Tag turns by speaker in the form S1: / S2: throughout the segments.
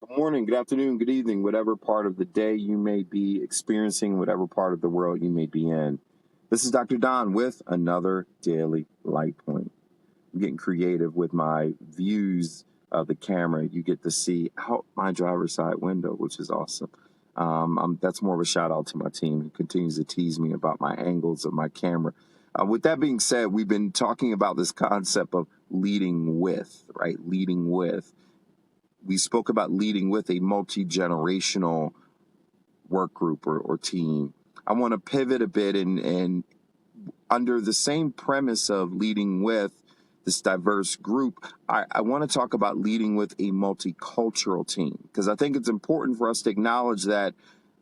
S1: Good morning, good afternoon, good evening, whatever part of the day you may be experiencing, whatever part of the world you may be in. This is Dr. Don with another daily LightPoint. I'm getting creative with my views of the camera. You get to see out my driver's side window, which is awesome. That's more of a shout out to my team who continues to tease me about my angles of my camera. With that being said, we've been talking about this concept of leading with, right? Leading with. We spoke about leading with a multi-generational work group or team. I want to pivot a bit and under the same premise of leading with this diverse group, I want to talk about leading with a multicultural team, because I think it's important for us to acknowledge that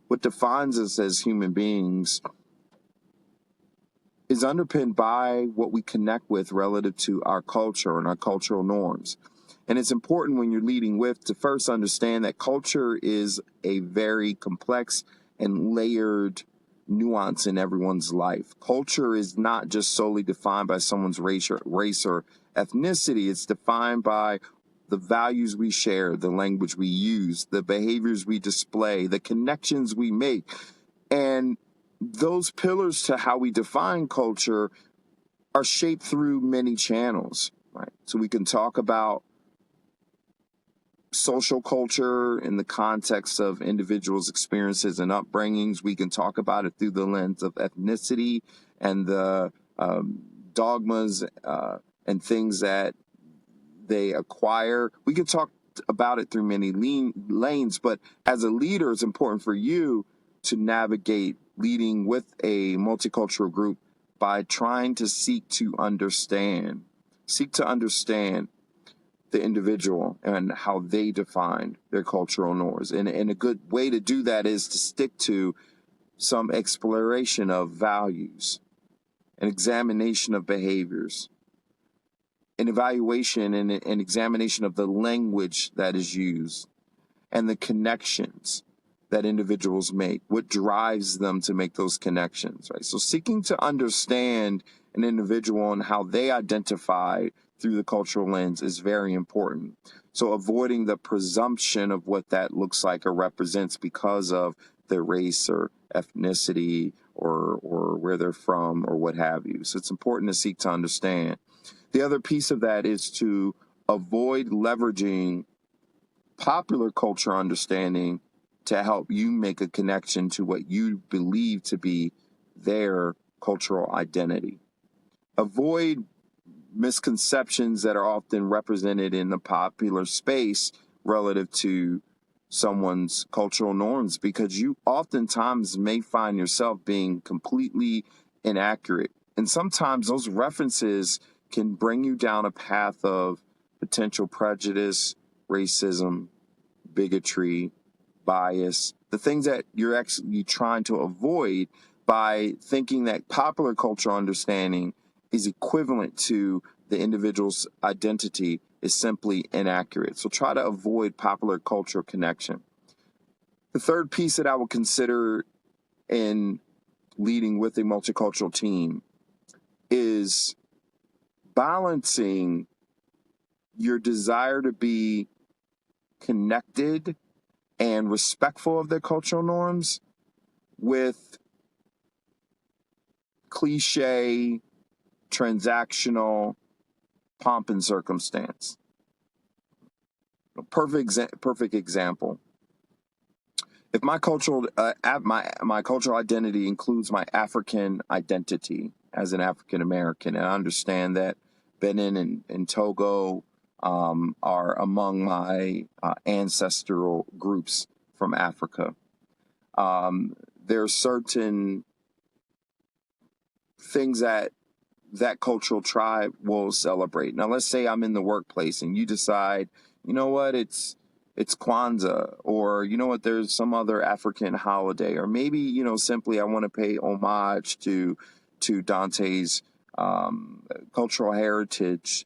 S1: what defines us as human beings is underpinned by what we connect with relative to our culture and our cultural norms. And it's important when you're leading with to first understand that culture is a very complex and layered nuance in everyone's life. Culture is not just solely defined by someone's race or ethnicity. It's defined by the values we share, the language we use, the behaviors we display, the connections we make. And those pillars to how we define culture are shaped through many channels, right? So we can talk about social culture in the context of individuals' experiences and upbringings. We can talk about it through the lens of ethnicity and the dogmas and things that they acquire. We can talk about it through many lanes, but as a leader, it's important for you to navigate leading with a multicultural group by trying to seek to understand the individual and how they define their cultural norms. And a good way to do that is to stick to some exploration of values, an examination of behaviors, an evaluation and an examination of the language that is used and the connections that individuals make, what drives them to make those connections, right? So seeking to understand an individual and how they identify through the cultural lens is very important. So avoiding the presumption of what that looks like or represents because of their race or ethnicity or where they're from or what have you. So it's important to seek to understand. The other piece of that is to avoid leveraging popular culture understanding to help you make a connection to what you believe to be their cultural identity. Avoid misconceptions that are often represented in the popular space relative to someone's cultural norms, because you oftentimes may find yourself being completely inaccurate. And sometimes those references can bring you down a path of potential prejudice, racism, bigotry, bias, the things that you're actually trying to avoid by thinking that popular culture understanding is equivalent to the individual's identity is simply inaccurate. So try to avoid popular cultural connection. The third piece that I would consider in leading with a multicultural team is balancing your desire to be connected and respectful of their cultural norms with cliche, transactional pomp and circumstance. Perfect example. If my cultural my cultural identity includes my African identity as an African American, and I understand that Benin and Togo are among my ancestral groups from Africa. There are certain things that cultural tribe will celebrate. Now, let's say I'm in the workplace and you decide, you know what, it's Kwanzaa, or you know what, there's some other African holiday, or maybe, you know, simply I want to pay homage to Dante's cultural heritage,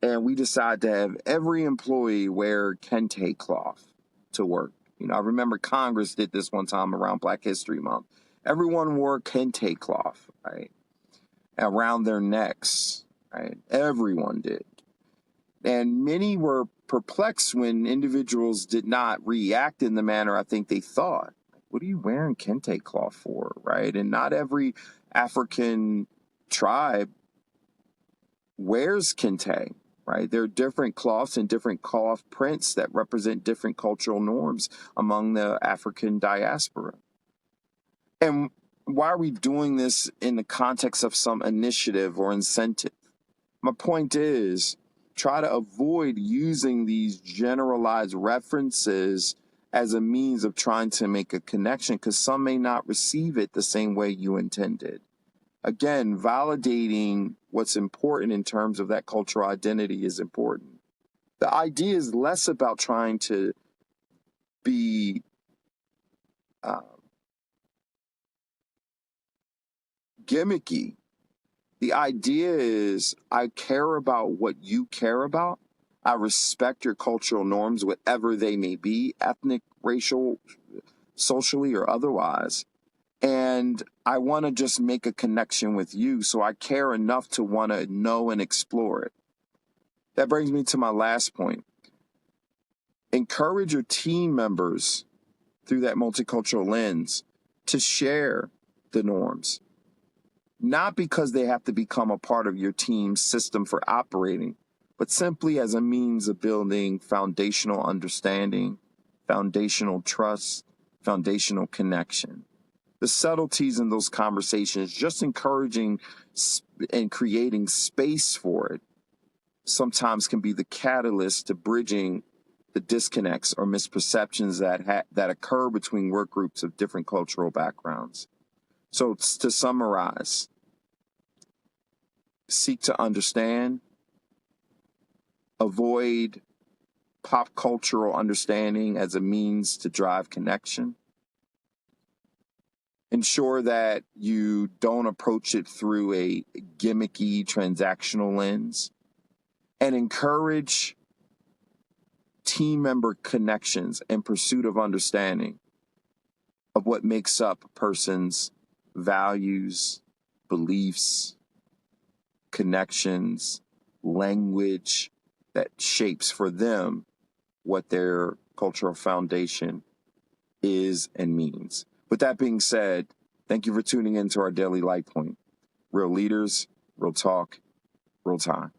S1: and we decide to have every employee wear kente cloth to work. You know, I remember Congress did this one time around Black History Month. Everyone wore kente cloth, right, around their necks, right? Everyone did. And many were perplexed when individuals did not react in the manner I think they thought. What are you wearing kente cloth for, right? And not every African tribe wears kente, right? There are different cloths and different cloth prints that represent different cultural norms among the African diaspora. And why are we doing this in the context of some initiative or incentive? My point is, try to avoid using these generalized references as a means of trying to make a connection, because some may not receive it the same way you intended. Again, validating what's important in terms of that cultural identity is important. The idea is less about trying to be gimmicky. The idea is, I care about what you care about. I respect your cultural norms, whatever they may be, ethnic, racial, socially, or otherwise. And I want to just make a connection with you. So I care enough to want to know and explore it. That brings me to my last point. Encourage your team members through that multicultural lens to share the norms. Not because they have to become a part of your team's system for operating, but simply as a means of building foundational understanding, foundational trust, foundational connection. The subtleties in those conversations, just encouraging and creating space for it, sometimes can be the catalyst to bridging the disconnects or misperceptions that occur between work groups of different cultural backgrounds. So to summarize, seek to understand, avoid pop cultural understanding as a means to drive connection, ensure that you don't approach it through a gimmicky transactional lens, and encourage team member connections in pursuit of understanding of what makes up a person's values, beliefs, connections, language that shapes for them what their cultural foundation is and means. With that being said, thank you for tuning into our daily LightPoint. Real leaders, real talk, real time.